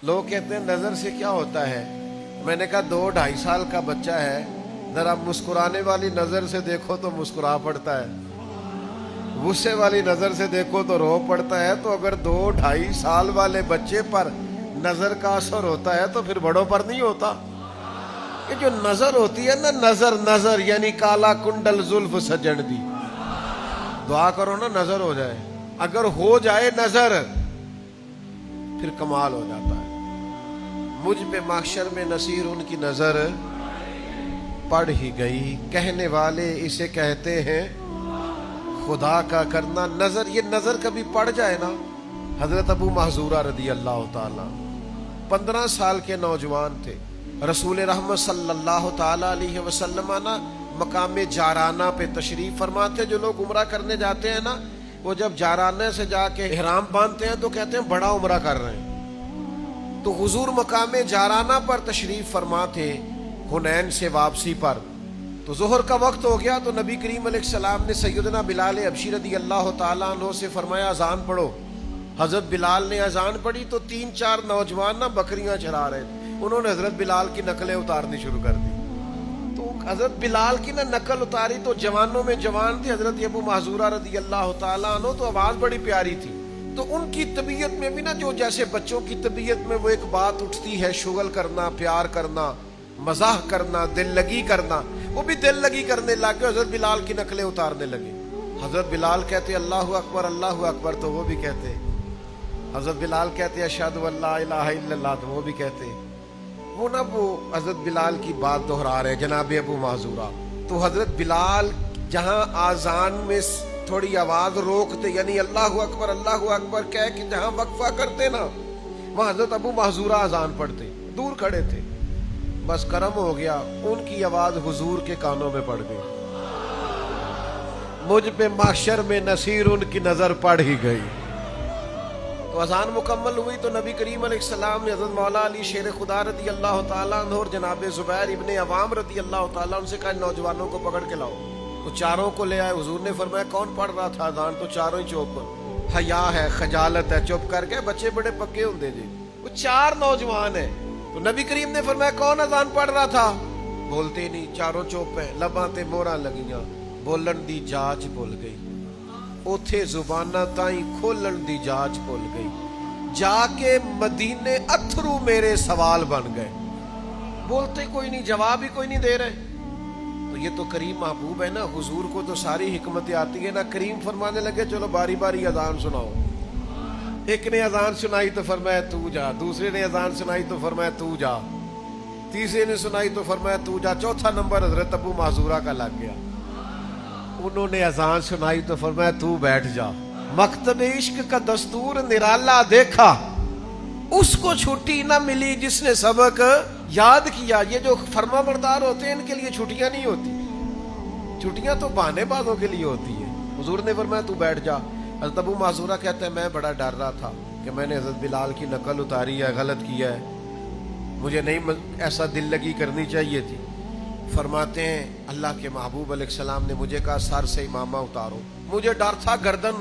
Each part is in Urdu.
لوگ کہتے ہیں نظر سے کیا ہوتا ہے؟ میں نے کہا 2-2.5 سال کا بچہ ہے، ذرا مسکرانے والی نظر سے دیکھو تو مسکرا پڑتا ہے، غصے والی نظر سے دیکھو تو رو پڑتا ہے۔ تو اگر 2-2.5 سال والے بچے پر نظر کا اثر ہوتا ہے تو پھر بڑوں پر نہیں ہوتا؟ یہ جو نظر ہوتی ہے نا، نظر یعنی کالا کنڈل زلف سجن دی، دعا کرو نا نظر ہو جائے۔ اگر ہو جائے نظر پھر کمال ہو جاتا ہے۔ مجھ پہ محشر میں نصیر ان کی نظر پڑ ہی گئی، کہنے والے اسے کہتے ہیں خدا کا کرنا۔ نظر، یہ نظر کبھی پڑ جائے نا۔ حضرت ابو محذورہ رضی اللہ تعالی 15 سال کے نوجوان تھے، رسول رحمت صلی اللہ تعالی علیہ وسلم نا مقام جارانہ پہ تشریف فرماتے۔ جو لوگ عمرہ کرنے جاتے ہیں نا، وہ جب جارانہ سے جا کے احرام باندھتے ہیں تو کہتے ہیں بڑا عمرہ کر رہے ہیں۔ تو حضور مقام جارانہ پر تشریف فرما تھے حنین سے واپسی پر۔ تو ظہر کا وقت ہو گیا تو نبی کریم علیہ السلام نے سیدنا بلال حبشی رضی اللہ تعالیٰ عنہ سے فرمایا اذان پڑھو۔ حضرت بلال نے اذان پڑھی تو 3-4 نوجوان نا بکریاں چرا رہے تھے، انہوں نے حضرت بلال کی نقلیں اتارنی شروع کر دی۔ تو حضرت بلال کی نا نقل اتاری تو جوانوں میں جوان تھی حضرت ابو محذورہ رضی اللہ تعالیٰ عنہ، تو آواز بڑی پیاری تھی۔ تو ان کی طبیعت میں بھی نا، جو جیسے بچوں کی طبیعت میں وہ ایک بات اٹھتی ہے، شغل کرنا، پیار کرنا، مزاح کرنا، دل لگی کرنا، وہ بھی دل لگی کرنے لگے، حضرت بلال کی نقلیں اتارنے لگے۔ حضرت بلال کہتے اللہ اکبر اللہ اکبر تو وہ بھی کہتے، حضرت بلال کہتے اشہد ان لا الہ الا اللہ تو وہ بھی کہتے۔ وہ نا وہ حضرت بلال کی بات دہرا رہے جناب ابو محذورہ۔ تو حضرت بلال جہاں آذان میں تھوڑی آواز روکتے، یعنی اللہ اکبر کہہ کے جہاں وقفہ کرتے نا، وہاں حضرت ابو محذورہ آذان پڑھتے، دور کھڑے تھے۔ بس کرم ہو گیا، ان کی آواز حضور کے کانوں میں پڑ گئی، مجھ پہ محشر میں نصیر ان کی نظر پڑ ہی گئی۔ تو اذان مکمل ہوئی تو نبی کریم علیہ السلام نے حضرت مولا علی شیر خدا رضی اللہ تعالیٰ عنہ اور جناب زبیر ابن عوام رضی اللہ تعالیٰ عنہ سے کہا نوجوانوں کو پکڑ کے لاؤ۔ تو چاروں کو لے آئے۔ حضور نے فرمایا کون پڑھ رہا تھا اذان؟ تو چاروں ہی چوپ، حیا ہے، خجالت ہے، چپ کر کے بچے بڑے پکے ہوندے جی۔ وہ 4 نوجوان ہیں۔ تو نبی کریم نے فرمایا کون اذان پڑھ رہا تھا؟ بولتے نہیں، چاروں چوپ ہیں، لباں تے موہراں لگیاں، بولن دی جاچ بھول گئی، اوتھے زباناں تائیں کھولن دی جاچ بھول گئی، جا کے مدینے اتھرو میرے سوال بن گئے۔ بولتے کوئی نہیں، جواب ہی کوئی نہیں دے رہے۔ تو یہ تو کریم محبوب ہے نا، حضور کو تو ساری حکمتیں آتی ہے نا۔ کریم فرمانے لگے چلو باری باری اذان سناؤ۔ ایک نے اذان سنائی تو فرمایا تو جا، دوسرے نے اذان سنائی تو فرمایا تو جا، تیسرے نے سنائی تو فرمایا تو جا، چوتھا نمبر حضرت ابو محذورہ کا لگ گیا۔ انہوں نے اذان سنائی تو فرمایا تو بیٹھ جا۔ مکتب عشق کا دستور نرالا دیکھا، اس کو چھٹی نہ ملی جس نے سبق یاد کیا۔ یہ جو فرما بردار ہوتے ہیں ان کے لیے چھٹیاں نہیں ہوتی، چھٹیاں تو بہانے بازوں کے لیے ہوتی ہیں۔ حضور نے فرمایا تو بیٹھ جا۔ حضرت ابو معذورہ کہتے ہیں میں بڑا ڈر رہا تھا کہ میں نے حضرت بلال کی نقل اتاری ہے، غلط کیا ہے، مجھے نہیں ایسا دل لگی کرنی چاہیے تھی۔ فرماتے ہیں اللہ کے محبوب علیہ السلام نے مجھے کہا سر سے امامہ اتارو، مجھے ڈر تھا گردن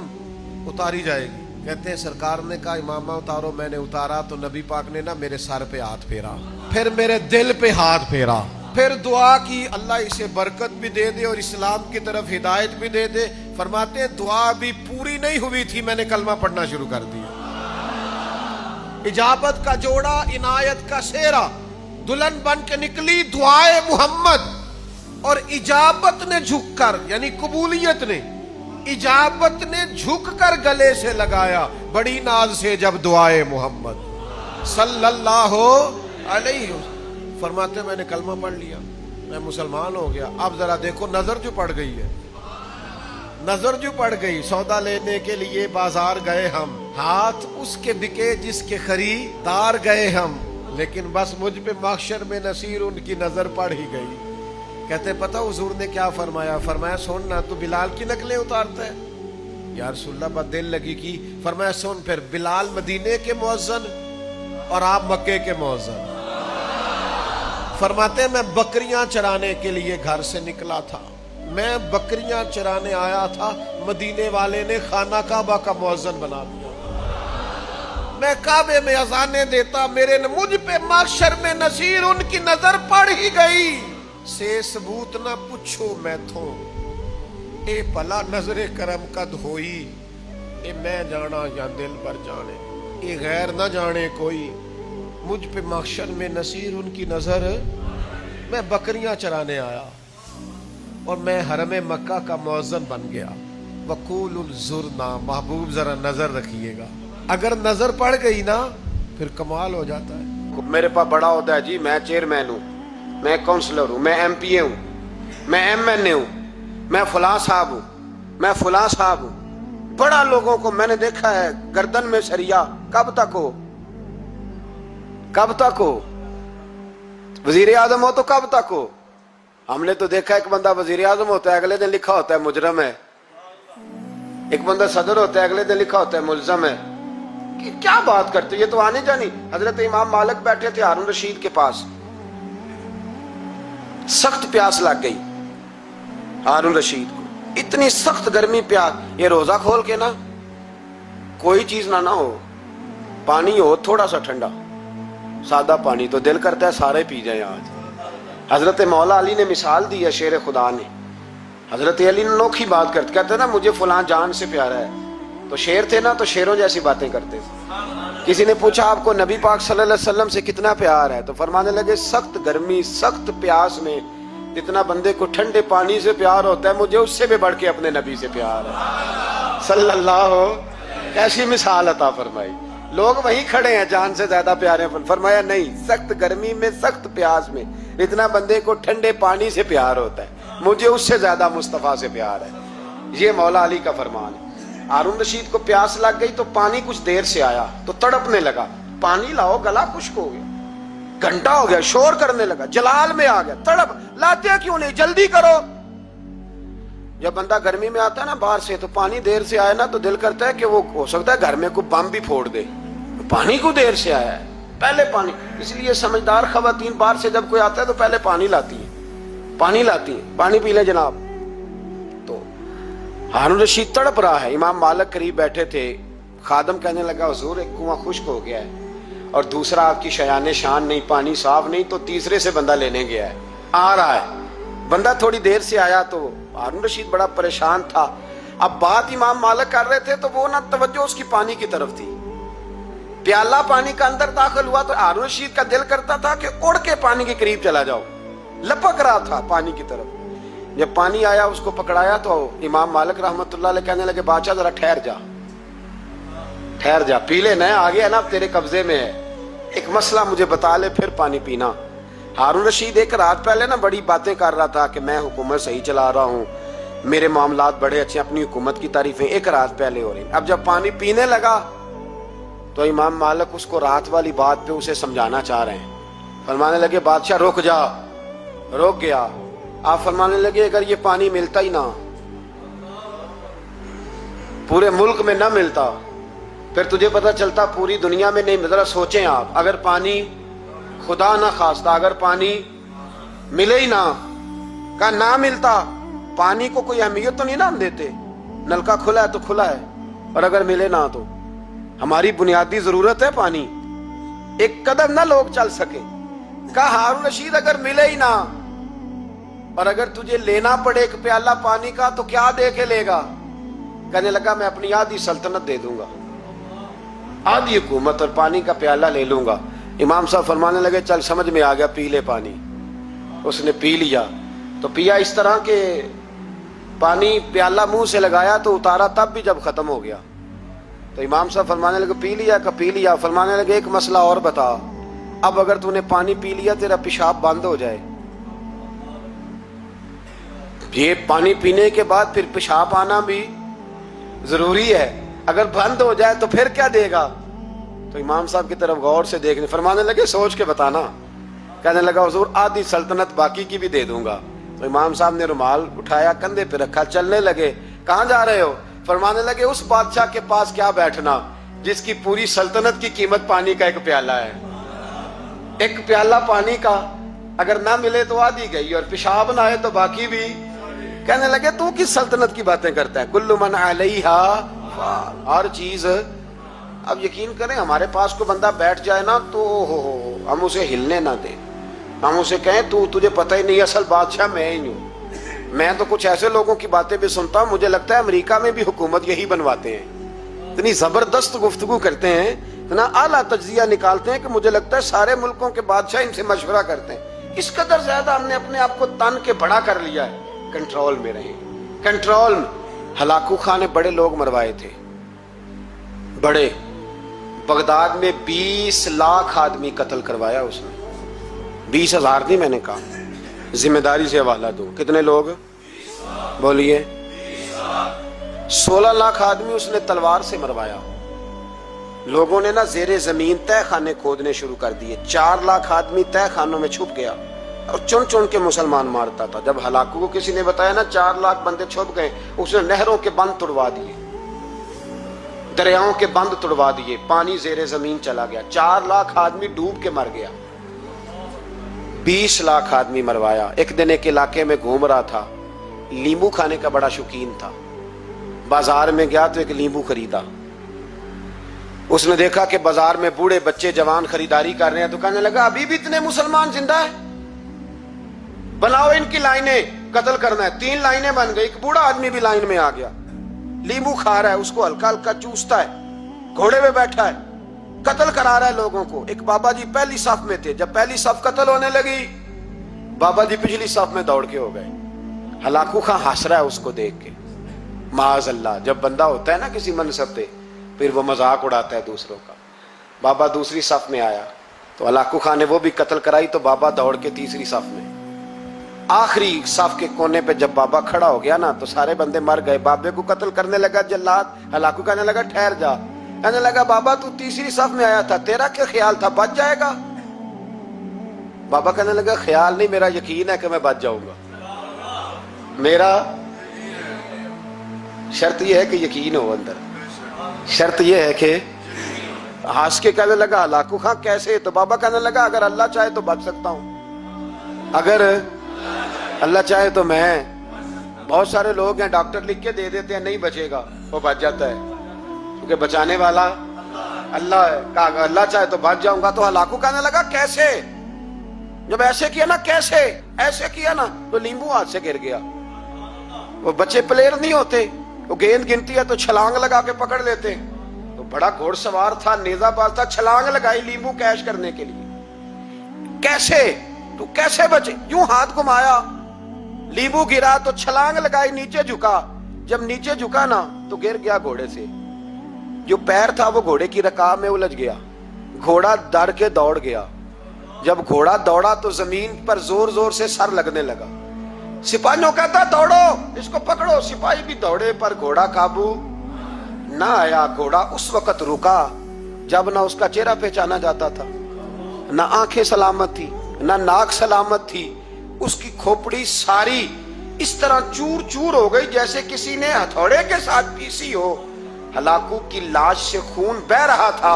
اتاری جائے گی۔ کہتے ہیں سرکار نے کہا امامہ اتارو، میں نے اتارا تو نبی پاک نے نا میرے سر پہ ہاتھ پھیرا، پھر میرے دل پہ ہاتھ پھیرا، پھر دعا کی اللہ اسے برکت بھی دے دے اور اسلام کی طرف ہدایت بھی دے دے۔ فرماتے ہیں دعا بھی پوری نہیں ہوئی تھی میں نے کلمہ پڑھنا شروع کر دیا۔ اجابت کا جوڑا، عنایت کا سہرا، دلہن بن کے نکلی دعائے محمد، اور اجابت نے جھک کر، یعنی قبولیت نے، اجابت نے جھک کر گلے سے لگایا بڑی ناز سے جب دعائے محمد صلی اللہ علیہ وسلم۔ فرماتے میں نے کلمہ پڑھ لیا، میں مسلمان ہو گیا۔ اب ذرا دیکھو نظر جو پڑ گئی ہے، نظر جو پڑ گئی۔ سودا لینے کے لیے بازار گئے ہم، ہاتھ اس کے بکے جس کے خریدار گئے ہم، لیکن بس مجھ پہ محشر میں نصیر ان کی نظر پڑ ہی گئی۔ کہتے پتہ حضور نے کیا فرمایا؟ فرمایا سن نہ تو بلال کی نقلیں اتارتا ہے۔ یا رسول اللہ بات دل لگی کی۔ فرمایا سن پھر، بلال مدینے کے مؤذن اور آپ مکے کے مؤذن۔ فرماتے ہیں میں بکریاں چرانے کے لیے گھر سے نکلا تھا، میں بکریاں چرانے آیا تھا، مدینے والے نے خانہ کعبہ کا مؤذن بنا دیا۔ میں کعبے میں اذانیں دیتا، میرے مجھ پہ محشر میں نصیر ان کی نظر پڑ ہی گئی، سے ثبوت نہ پوچھو میں تھو، اے بھلا نظر کرم کد ہوئی، اے میں جانا یا دل بر جانے، اے غیر نہ جانے کوئی، مجھ پہ محشر میں نصیر ان کی نظر، میں بکریاں چرانے آیا اور میں حرم مکہ کا مؤذن بن گیا، وقول الزرنا، محبوب ذرا نظر رکھیے گا، اگر نظر پڑ گئی نا پھر کمال ہو جاتا ہے۔ میرے پاس بڑا عہدہ ہے جی، میں چیئرمین ہوں، میں کونسلر ہوں، میں ایم پی اے ہوں، میں ایم این اے ہوں، میں فلاں صاحب ہوں، میں فلاں صاحب ہوں، بڑا لوگوں کو میں نے دیکھا ہے گردن میں سریا، کب تک ہو، کب تک ہو، وزیر اعظم ہو تو کب تک ہو؟ ہم نے تو دیکھا ایک بندہ وزیر اعظم ہوتا ہے اگلے دن لکھا ہوتا ہے مجرم ہے، ایک بندہ صدر ہوتا ہے اگلے دن لکھا ہوتا ہے ملزم ہے، کہ کیا بات کرتے، یہ تو آنے جانی۔ حضرت امام مالک بیٹھے تھے ہارون رشید کے پاس، سخت پیاس لگ گئی ہارون رشید کو، اتنی سخت گرمی پیاس، یہ روزہ کھول کے نا کوئی چیز نہ ہو، پانی ہو تھوڑا سا ٹھنڈا سادہ پانی، تو دل کرتا ہے سارے پی جائیں آج۔ حضرت مولا علی نے مثال دی ہے، شیر خدا نے، حضرت علی نے انوکھی بات کرتے، کہتے ہیں نا مجھے فلاں جان سے پیارا ہے، تو شیر تھے نا تو شیروں جیسی باتیں کرتے تھے۔ کسی نے پوچھا آپ کو نبی پاک صلی اللہ علیہ وسلم سے کتنا پیار ہے، تو فرمانے لگے سخت گرمی سخت پیاس میں جتنا بندے کو ٹھنڈے پانی سے پیار ہوتا ہے مجھے اس سے بھی بڑھ کے اپنے نبی سے پیار ہے صلی اللہ۔ کیسی مثال عطا فرمائی، لوگ وہیں کھڑے ہیں جان سے زیادہ پیارے، فرمایا نہیں، سخت گرمی میں سخت پیاس میں اتنا بندے کو ٹھنڈے پانی سے پیار ہوتا ہے مجھے اس سے زیادہ مصطفیٰ سے پیار ہے۔ یہ مولا علی کا فرمان ہے۔ ہارون رشید کو پیاس لگ گئی تو پانی کچھ دیر سے آیا تو تڑپنے لگا، پانی لاؤ، گلا خشک ہو گیا، گھنٹہ ہو گیا، شور کرنے لگا، جلال میں آ گیا، تڑپ، لاتے کیوں نہیں، جلدی کرو۔ جب بندہ گرمی میں آتا ہے نا باہر سے تو پانی دیر سے آیا نا تو دل کرتا ہے کہ وہ ہو سکتا ہے گھر میں کوئی بم بھی پھوڑ دے، پانی کو دیر سے آیا ہے، پہلے پانی۔ اس لیے سمجھدار خواتین باہر سے جب کوئی آتا ہے تو پہلے پانی لاتی ہیں، پانی لاتی ہیں، پانی پی لیں جناب۔ تو ہارون رشید تڑپ رہا ہے، امام مالک قریب بیٹھے تھے، خادم کہنے لگا حضور ایک کنواں خشک ہو گیا ہے اور دوسرا آپ کی شایان شان نہیں، پانی صاف نہیں، تو تیسرے سے بندہ لینے گیا ہے، آ رہا ہے۔ بندہ تھوڑی دیر سے آیا تو ہارون رشید بڑا پریشان تھا، اب بات امام مالک کر رہے تھے تو وہ نہ توجہ اس کی پانی کی طرف تھی، پیالہ پانی کا اندر داخل ہوا تو ہارون رشید کا دل کرتا تھا کہ اڑ کے پانی کے قریب چلا جاؤ، لپک رہا تھا پانی کی طرف۔ جب پانی آیا اس کو پکڑایا تو امام مالک رحمت اللہ علیہ کہنے لگے بادشاہ ذرا ٹھہر جا، ٹھہر جا، پی لے، نہ آ گیا نا اب تیرے قبضے میں ہے، ایک مسئلہ مجھے بتا لے پھر پانی پینا۔ ہارون رشید ایک رات پہلے نا بڑی باتیں کر رہا تھا کہ میں حکومت صحیح چلا رہا ہوں، میرے معاملات بڑے اچھے، اپنی حکومت کی تعریفیں ایک رات پہلے ہو رہی۔ اب جب پانی پینے لگا تو امام مالک اس کو رات والی بات پہ اسے سمجھانا چاہ رہے ہیں، فرمانے لگے بادشاہ رک جا، رک گیا۔ آپ فرمانے لگے اگر یہ پانی ملتا ہی نہ، پورے ملک میں نہ ملتا، پھر تجھے پتہ چلتا پوری دنیا میں نہیں۔ ذرا سوچیں آپ، اگر پانی خدا نہ خواستہ اگر پانی ملے ہی نہ، کا نہ ملتا، پانی کو کوئی اہمیت تو نہیں نا ہم دیتے، نلکا کھلا ہے تو کھلا ہے، اور اگر ملے نہ تو ہماری بنیادی ضرورت ہے پانی، ایک قدم نہ لوگ چل سکے۔ کہا ہارون رشید اگر ملے ہی نہ اور اگر تجھے لینا پڑے ایک پیالہ پانی کا تو کیا دے کے لے گا؟ کہنے لگا میں اپنی آدھی سلطنت دے دوں گا، آدھی حکومت اور پانی کا پیالہ لے لوں گا۔ امام صاحب فرمانے لگے چل سمجھ میں آ گیا، پی لے پانی۔ اس نے پی لیا تو پیا اس طرح کہ پانی پیالہ منہ سے لگایا تو اتارا تب بھی جب ختم ہو گیا تو امام صاحب فرمانے لگے پی لیا کہ پی لیا؟ فرمانے لگے ایک مسئلہ اور بتا، اب اگر تو نے پانی پی لیا تیرا پیشاب بند ہو جائے، یہ پانی پینے کے بعد پھر پیشاب آنا بھی ضروری ہے، اگر بند ہو جائے تو پھر کیا دے گا؟ تو امام صاحب کی طرف غور سے دیکھنے، فرمانے لگے سوچ کے بتانا۔ کہنے لگا حضور آدھی سلطنت باقی کی بھی دے دوں گا۔ تو امام صاحب نے رومال اٹھایا کندھے پہ رکھا، چلنے لگے۔ کہاں جا رہے ہو؟ فرمانے لگے اس بادشاہ کے پاس کیا بیٹھنا جس کی پوری سلطنت کی قیمت پانی کا ایک پیالہ ہے، ایک پیالہ پانی کا اگر نہ ملے تو آدھی گئی اور پیشاب نہ آئے تو باقی بھی۔ کہنے لگے تو کس سلطنت کی باتیں کرتا ہے؟ کل من علیہا فان، ہر چیز اب یقین کریں ہمارے پاس کوئی بندہ بیٹھ جائے نا تو ہم اسے ہلنے نہ دیں, ہم اسے کہیں تجھے پتہ ہی نہیں اصل بادشاہ میں ہی ہوں. میں تو کچھ ایسے لوگوں کی باتیں بھی سنتا ہوں, مجھے لگتا ہے امریکہ میں بھی حکومت یہی بنواتے ہیں, اتنی زبردست گفتگو کرتے ہیں, اتنا اعلیٰ تجزیہ نکالتے ہیں کہ مجھے لگتا ہے سارے ملکوں کے بادشاہ ان سے مشورہ کرتے ہیں. اس قدر زیادہ ہم نے اپنے آپ کو تن کے بڑا کر لیا ہے. کنٹرول میں رہیں, کنٹرول میں. ہلاکو خان نے بڑے لوگ مروائے تھے, بڑے. بغداد میں 20 لاکھ آدمی قتل کروایا اس نے, 20,000 نہیں میں نے کہا, ذمہ داری سے حوالہ دو. کتنے لوگ بولیے؟ 16 لاکھ آدمی اس نے تلوار سے مروایا. لوگوں نے نا زیر زمین تہ خانے کھودنے شروع کر دیے. 4 لاکھ آدمی تہ خانوں میں چھپ گیا اور چن چن کے مسلمان مارتا تھا. جب ہلاکو کو کسی نے بتایا نا 4 لاکھ بندے چھپ گئے, اس نے نہروں کے بند توڑوا دیے, دریاؤں کے بند توڑوا دیے, پانی زیر زمین چلا گیا. 4 لاکھ آدمی ڈوب کے مر گیا. 20 لاکھ آدمی مروایا. ایک دن ایک علاقے میں گھوم رہا تھا, لیمبو کھانے کا بڑا شوقین تھا. بازار میں گیا تو ایک لیمبو خریدا. اس نے دیکھا کہ بازار میں بوڑھے بچے جوان خریداری کر رہے ہیں, تو کہنے لگا ابھی بھی اتنے مسلمان زندہ ہیں, بناؤ ان کی لائنیں, قتل کرنا ہے. 3 لائنیں بن گئی. ایک بوڑھا آدمی بھی لائن میں آ گیا, لیمبو کھا رہا ہے, اس کو ہلکا ہلکا چوستا ہے, گھوڑے پہ بیٹھا ہے, قتل کرا رہا ہے لوگوں کو. ایک بابا جی پہلی صف میں تھے, جب پہلی صف قتل ہونے لگی بابا جی پچھلی صف میں دوڑ کے ہو گئے. ہلاکو خان ہنس رہا ہے اس کو دیکھ کے. معاذ اللہ, جب بندہ ہوتا ہے نا کسی منصب پہ پھر وہ مذاق اڑاتا ہے دوسروں کا. بابا دوسری صف میں آیا تو ہلاکو خان نے وہ بھی قتل کرائی, تو بابا دوڑ کے تیسری صف میں. آخری صف کے کونے پہ جب بابا کھڑا ہو گیا نا تو سارے بندے مر گئے. بابے کو قتل کرنے لگا جلاد. ہلاکو کہنے لگا ٹھہر جا. کہنے لگا بابا تو تیسری صف میں آیا تھا, تیرا کیا خیال تھا بچ جائے گا؟ بابا کہنے لگا خیال نہیں, میرا یقین ہے کہ میں بچ جاؤں گا. میرا شرط یہ ہے کہ یقین ہو اندر, شرط یہ ہے کہ ہنس کے کہنے لگا ہلاکو خان کیسے؟ تو بابا کہنے لگا اگر اللہ چاہے تو بچ سکتا ہوں, اگر اللہ چاہے تو میں. بہت سارے لوگ ہیں ڈاکٹر لکھ کے دے دیتے ہیں نہیں بچے گا, وہ بچ جاتا ہے کیونکہ بچانے والا اللہ ہے. کہا اللہ چاہے تو بچ جاؤں گا. تو ہلاکو کہنے لگا کیسے؟ جب ایسے کیا نا, کیسے ایسے کیا نا, تو لیمبو ہاتھ سے گر گیا. وہ بچے پلیئر نہیں ہوتے, وہ گیند گنتی ہے تو چھلانگ لگا کے پکڑ لیتے. تو بڑا گھوڑ سوار تھا, نیزہ باز تھا, چھلانگ لگائی لیمبو کیش کرنے کے لیے. کیسے تو کیسے بچے؟ یوں ہاتھ گھمایا, لیمبو گرا تو چھلانگ لگائی, نیچے جھکا. جب نیچے جھکا نا تو گر گیا گھوڑے سے. جو پیر تھا وہ گھوڑے کی رکاب میں الجھ گیا. گھوڑا ڈر کے دوڑ گیا. جب گھوڑا دوڑا تو زمین پر زور زور سے سر لگنے لگا. سپاہیوں کہتا دوڑو اس کو پکڑو. سپاہی بھی دوڑے پر گھوڑا قابو نہ آیا. گھوڑا اس وقت رکا جب نہ اس کا چہرہ پہچانا جاتا تھا, نہ آنکھیں سلامت تھی, نہ ناک سلامت تھی. اس کی کھوپڑی ساری اس طرح چور چور ہو گئی جیسے کسی نے ہتھوڑے کے ساتھ پیسی ہو. ہلاکو کی لاش سے خون بہ رہا تھا.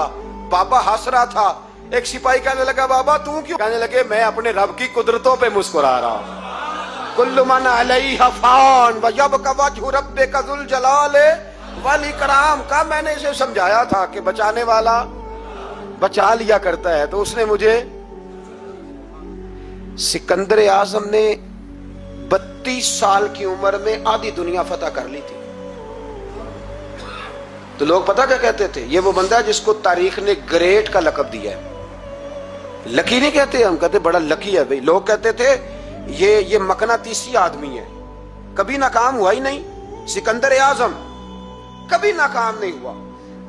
بابا ہنس رہا تھا. ایک سپاہی کہنے لگا بابا تو کیوں؟ کہنے لگے میں اپنے رب کی قدرتوں پہ مسکرا رہا ہوں. کل من علیہ فان ویبقی وجہ ربک ذو الجلال والاکرام. کا میں نے اسے سمجھایا تھا کہ بچانے والا بچا لیا کرتا ہے. تو اس نے مجھے, سکندر اعظم نے 32 سال کی عمر میں آدھی دنیا فتح کر لی تھی. تو لوگ پتہ کیا کہتے تھے؟ یہ وہ بندہ ہے جس کو تاریخ نے گریٹ کا لقب دیا ہے. لکی نہیں کہتے, ہم کہتے بڑا لکی ہے بھائی. لوگ کہتے تھے یہ مقناطیسی آدمی ہے, کبھی ناکام ہوا ہی نہیں. سکندر اعظم کبھی ناکام نہیں ہوا.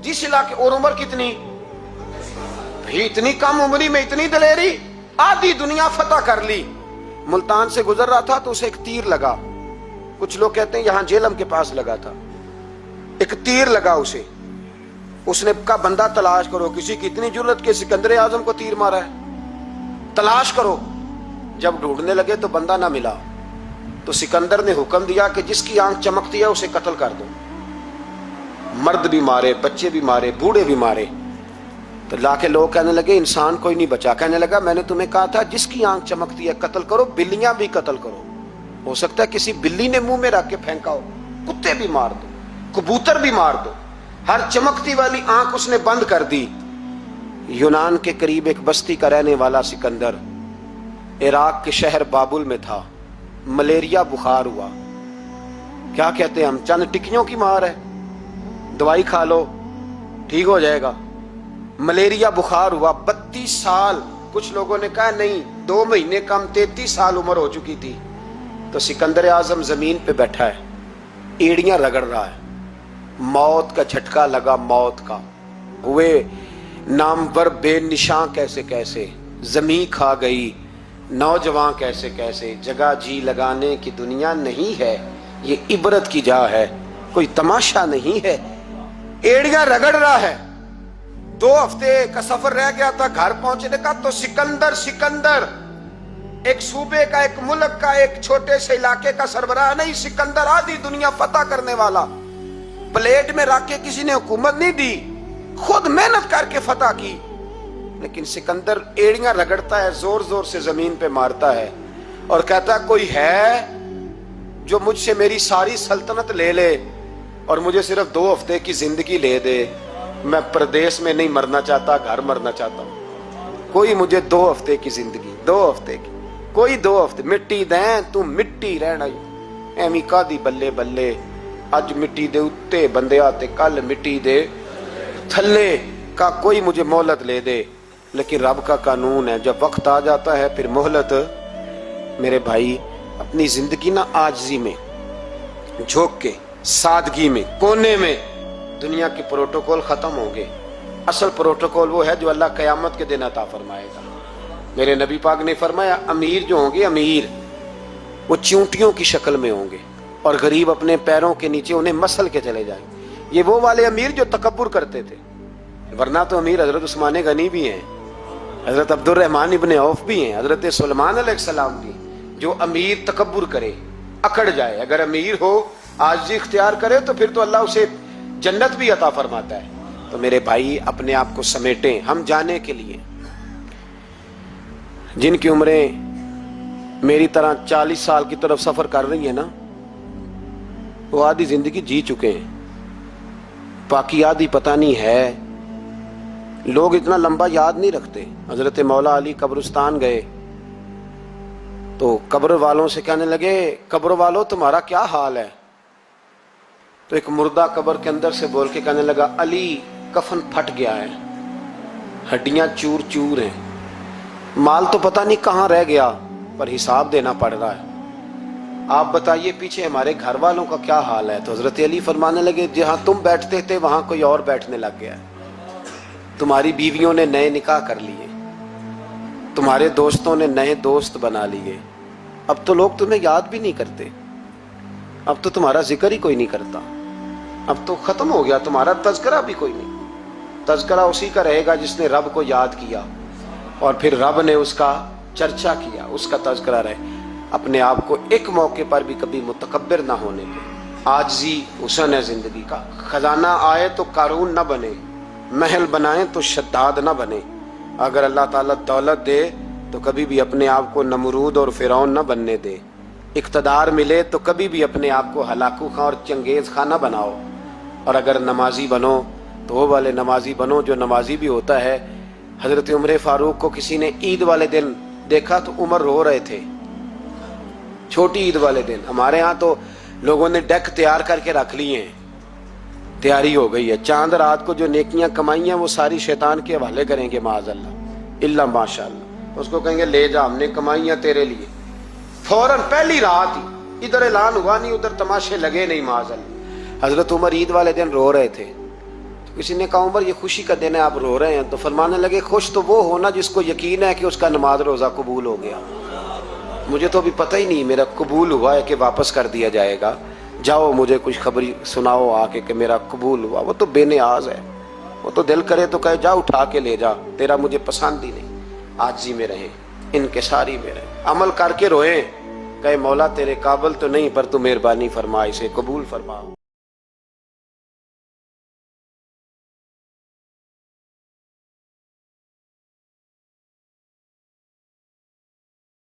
جس علاقے, اور عمر کتنی بھی, اتنی کم عمری میں اتنی دلیری, آدھی دنیا فتح کر لی. ملتان سے گزر رہا تھا تو اسے ایک تیر لگا. کچھ لوگ کہتے ہیں یہاں جہلم کے پاس لگا تھا. ایک تیر لگا اسے. اس نے کہا بندہ تلاش کرو, کسی کی اتنی جرت کہ سکندر اعظم کو تیر مارا ہے, تلاش کرو. جب ڈھونڈنے لگے تو بندہ نہ ملا. تو سکندر نے حکم دیا کہ جس کی آنکھ چمکتی ہے اسے قتل کر دو. مرد بھی مارے, بچے بھی مارے, بوڑھے بھی مارے. تو لا کے لوگ کہنے لگے انسان کوئی نہیں بچا. کہنے لگا میں نے تمہیں کہا تھا جس کی آنکھ چمکتی ہے قتل کرو. بلیاں بھی قتل کرو. ہو سکتا ہے کسی بلی نے منہ میں رکھ کے پھینکا ہو, کتے بھی مار دو, کبوتر بھی مار دو. ہر چمکتی والی آنکھ اس نے بند کر دی. یونان کے قریب ایک بستی کا رہنے والا سکندر عراق کے شہر بابل میں تھا. ملیریا بخار ہوا. کیا کہتے ہیں ہم, چند ٹکیوں کی مار ہے, دوائی کھا لو ٹھیک ہو جائے گا. ملیریا بخار ہوا. 32 سال, کچھ لوگوں نے کہا نہیں 2 مہینے کم 33 سال عمر ہو چکی تھی. تو سکندر اعظم زمین پہ بیٹھا ہے, ایڑیاں رگڑ رہا ہے. موت کا جھٹکا لگا, موت کا. ہوئے نامور بے نشاں کیسے کیسے, زمین کھا گئی نوجوان کیسے کیسے. جگہ جی لگانے کی دنیا نہیں ہے, یہ عبرت کی جا ہے, کوئی تماشا نہیں ہے. ایڑیاں رگڑ رہا ہے. 2 ہفتے کا سفر رہ گیا تھا گھر پہنچنے کا. تو سکندر ایک صوبے کا, ایک ملک کا, ایک چھوٹے سے علاقے کا سربراہ نہیں. سکندر آدھی دنیا فتح کرنے والا. پلیٹ میں رکھ کے کسی نے حکومت نہیں دی, خود محنت کر کے فتح کی. لیکن سکندر ایڑیاں رگڑتا ہے, زور زور سے زمین پہ مارتا ہے اور کہتا ہے کوئی ہے جو مجھ سے میری ساری سلطنت لے لے اور مجھے صرف 2 ہفتے کی زندگی لے دے. میں پردیس میں نہیں مرنا چاہتا, گھر مرنا چاہتا ہوں. کوئی مجھے 2 ہفتے کی زندگی, 2 ہفتے کی, کوئی 2 ہفتے. مٹی دیں تو مٹی رہنا ایویں کا دی بلے بلے. اج مٹی دے اتے بندے آتے, کل مٹی دے تھلے کا. کوئی مجھے مہلت لے دے. لیکن رب کا قانون ہے, جب وقت آ جاتا ہے پھر مہلت. میرے بھائی اپنی زندگی نہ عاجزی میں جھوک کے, سادگی میں, کونے میں. دنیا کے پروٹوکول ختم ہوں گے. اصل پروٹوکول وہ ہے جو اللہ قیامت کے دن عطا فرمائے گا. میرے نبی پاک نے فرمایا امیر جو ہوں گے, امیر وہ چونٹیوں کی شکل میں ہوں گے اور غریب اپنے پیروں کے نیچے انہیں مسل کے چلے جائیں گے. یہ وہ والے امیر جو تکبر کرتے تھے, ورنہ تو امیر حضرت عثمان غنی بھی ہیں, حضرت عبد الرحمن ابن عوف بھی ہیں, حضرت سلیمان علیہ السلام بھی. جو امیر تکبر کرے, اکڑ جائے, اگر امیر ہو عاجزی اختیار کرے تو پھر تو اللہ اسے جنت بھی عطا فرماتا ہے. تو میرے بھائی اپنے آپ کو سمیٹیں. ہم جانے کے لیے, جن کی عمریں میری طرح 40 سال کی طرف سفر کر رہی ہیں نا, وہ آدھی زندگی جی چکے ہیں, باقی آدھی پتہ نہیں ہے. لوگ اتنا لمبا یاد نہیں رکھتے. حضرت مولا علی قبرستان گئے تو قبر والوں سے کہنے لگے قبر والوں تمہارا کیا حال ہے. تو ایک مردہ قبر کے اندر سے بول کے کہنے لگا علی کفن پھٹ گیا ہے, ہڈیاں چور چور ہیں, مال تو پتہ نہیں کہاں رہ گیا پر حساب دینا پڑ رہا ہے. آپ بتائیے پیچھے ہمارے گھر والوں کا کیا حال ہے. تو حضرت علی فرمانے لگے جہاں تم بیٹھتے تھے وہاں کوئی اور بیٹھنے لگ گیا ہے. تمہاری بیویوں نے نئے نکاح کر لیے, تمہارے دوستوں نے نئے دوست بنا لیے. اب تو لوگ تمہیں یاد بھی نہیں کرتے, اب تو تمہارا ذکر ہی کوئی نہیں کرتا. اب تو ختم ہو گیا تمہارا تذکرہ بھی کوئی نہیں. تذکرہ اسی کا رہے گا جس نے رب کو یاد کیا اور پھر رب نے اس کا چرچا کیا, اس کا تذکرہ رہے. اپنے آپ کو ایک موقع پر بھی کبھی متکبر نہ ہونے دے. عاجزی حسن ہے زندگی کا. خزانہ آئے تو قارون نہ بنے, محل بنائیں تو شداد نہ بنے. اگر اللہ تعالیٰ دولت دے تو کبھی بھی اپنے آپ کو نمرود اور فرعون نہ بننے دے. اقتدار ملے تو کبھی بھی اپنے آپ کو ہلاکو خاں اور چنگیز خاں نہ بناؤ. اور اگر نمازی بنو تو وہ والے نمازی بنو جو نمازی بھی ہوتا ہے. حضرت عمر فاروق کو کسی نے عید والے دن دیکھا تو عمر رو رہے تھے, چھوٹی عید والے دن. ہمارے ہاں تو لوگوں نے ڈیک تیار کر کے رکھ لیے ہیں, تیاری ہو گئی ہے. چاند رات کو جو نیکیاں کمائی ہیں وہ ساری شیطان کے حوالے کریں گے معاذ اللہ الا ماشاء اللہ. اس کو کہیں گے لے جا, ہم نے کمائی ہیں تیرے لیے. فوراً پہلی رات ہی, ادھر اعلان ہوا نہیں ادھر تماشے لگے نہیں معاذ اللہ. حضرت عمر عید والے دن رو رہے تھے. کسی نے کہا عمر یہ خوشی کا دن ہے آپ رو رہے ہیں. تو فرمانے لگے خوش تو وہ ہونا جس کو یقین ہے کہ اس کا نماز روزہ قبول ہو گیا. مجھے تو ابھی پتہ ہی نہیں میرا قبول ہوا ہے کہ واپس کر دیا جائے گا. جاؤ مجھے کچھ خبری سناؤ آ کے کہ میرا قبول ہوا. وہ تو بے نیاز ہے, وہ تو دل کرے تو کہے جا اٹھا کے لے جا, تیرا مجھے پسند ہی نہیں. عاجزی میں رہیں, انکساری میں رہیں, عمل کر کے روئیں, کہے مولا تیرے قابل تو نہیں پر تو مہربانی فرما اسے قبول فرما.